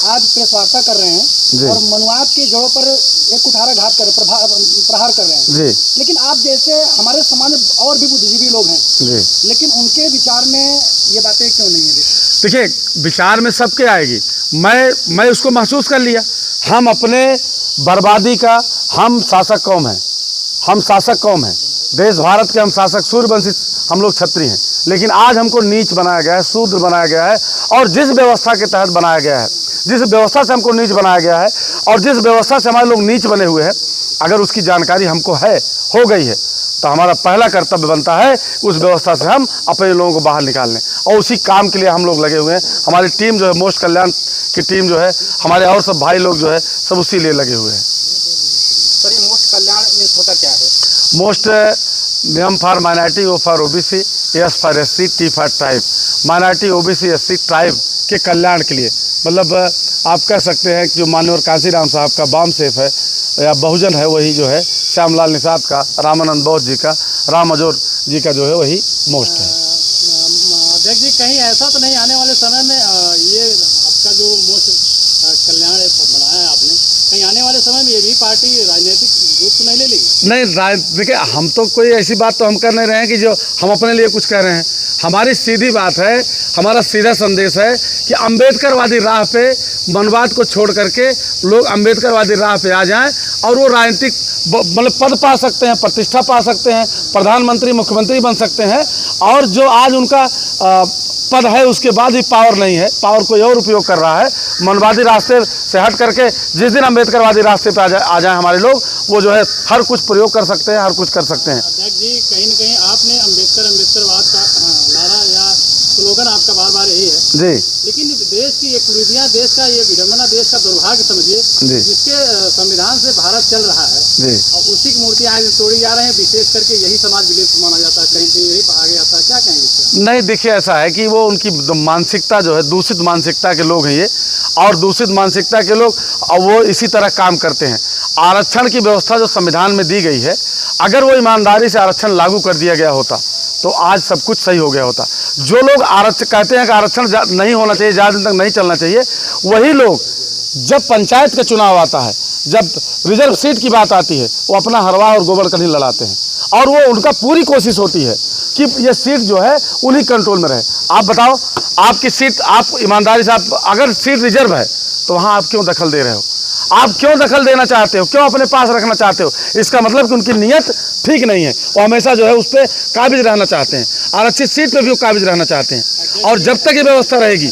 आज प्रेस वार्ता कर रहे हैं और मनुवाद के जोड़ों पर एक कुठाराघात कर प्रहार कर रहे हैं जी। लेकिन आप जैसे हमारे समाज में और भी बुद्धिजीवी लोग हैं जी, लेकिन उनके विचार में ये बातें क्यों नहीं है? देखिए, विचार में सबके आएगी। मैं उसको महसूस कर लिया। हम अपने बर्बादी का हम शासक कौम हैं, हम शासक कौम हैं, देश भारत के हम शासक सूर्यवंशी हम लोग क्षत्रिय हैं। लेकिन आज हमको नीच बनाया गया है, शूद्र बनाया गया है। और जिस व्यवस्था के तहत बनाया गया है, जिस व्यवस्था से हमको नीच बनाया गया है और जिस व्यवस्था से हमारे लोग नीच बने हुए हैं, अगर उसकी जानकारी हमको हो गई है तो हमारा पहला कर्तव्य बनता है उस व्यवस्था से हम अपने लोगों को बाहर निकाल लें। और उसी काम के लिए हम लोग लगे हुए हैं। हमारी टीम जो है, मोस्ट कल्याण की टीम जो है, हमारे और सब भाई लोग जो है, सब उसी लिए लगे हुए हैं। सर, ये मोस्ट कल्याण मीन्स होता क्या है? Most M for minority, O for OBC, S for SC, T for tribe. Minority, OBC, SC, tribe के कल्याण के लिए, मतलब आप कह सकते हैं कि जो माननीय कांशीराम साहब का बाम सेफ है या बहुजन है, वही जो है श्यामलाल निषाद का, रामानंद बौद्ध जी का, राम अजोर जी का जो है वही मोस्ट है। अध्यक्ष जी, कहीं ऐसा तो नहीं आने वाले समय में ये आपका जो मोस्ट कल्याण बनाया है आपने, कहीं आने वाले समय में ये भी पार्टी राजनीतिक रूप तो नहीं ले लेगी? नहीं, देखिए, हम तो कोई ऐसी बात तो हम कर नहीं रहे हैं कि जो हम अपने लिए कुछ कह रहे हैं। हमारी सीधी बात है, हमारा सीधा संदेश है कि अम्बेडकरवादी राह पे मनवाद को छोड़ करके लोग अम्बेडकरवादी राह पे आ जाएं और वो राजनीतिक मतलब पद पा सकते हैं, प्रतिष्ठा पा सकते हैं, प्रधानमंत्री मुख्यमंत्री बन सकते हैं। और जो आज उनका पद है उसके बाद भी पावर नहीं है, पावर कोई और उपयोग कर रहा है। मनवादी रास्ते से हट करके जिस दिन अम्बेडकरवादी रास्ते पे आ जाए हमारे लोग, वो जो है हर कुछ प्रयोग कर सकते हैं, हर कुछ कर सकते हैं। अध्यक्ष जी, कहीं न कहीं आपने अम्बेडकरवाद का नारा या स्लोगन आपका बार बार यही है जी, लेकिन देश की एक कुरीतियाँ, देश का ये विडम्बना, देश का दुर्भाग्य समझिए, जिसके संविधान से भारत चल रहा है जी, और उसी की मूर्तियाँ आज तोड़ी जा रहे हैं। विशेष करके यही समाज विलिप्त माना जाता है, कहीं से यही आगे आता है। क्या कहेंगे? नहीं, देखिए, ऐसा है कि वो उनकी मानसिकता जो है, दूषित मानसिकता के लोग हैं ये, और दूषित मानसिकता के लोग वो इसी तरह काम करते हैं। आरक्षण की व्यवस्था जो संविधान में दी गई है, अगर वो ईमानदारी से आरक्षण लागू कर दिया गया होता तो आज सब कुछ सही हो गया होता। जो लोग आरक्षण कहते हैं कि आरक्षण नहीं होना चाहिए, ज़्यादा दिन तक नहीं चलना चाहिए, वही लोग जब पंचायत का चुनाव आता है, जब रिजर्व सीट की बात आती है, वो अपना हरवा और गोबर कहीं लड़ाते हैं। और वो उनका पूरी कोशिश होती है कि ये सीट जो है उन्हीं कंट्रोल में रहे। आप बताओ, आपकी सीट, आप ईमानदारी से, आप अगर सीट रिजर्व है तो वहाँ आप क्यों दखल दे रहे हो? आप क्यों दखल देना चाहते हो? क्यों अपने पास रखना चाहते हो? इसका मतलब कि उनकी नीयत ठीक नहीं है। वो हमेशा जो है उस पर काबिज रहना चाहते हैं, आरक्षित सीट पे भी वो काबिज रहना चाहते हैं। और जब तक ये व्यवस्था रहेगी,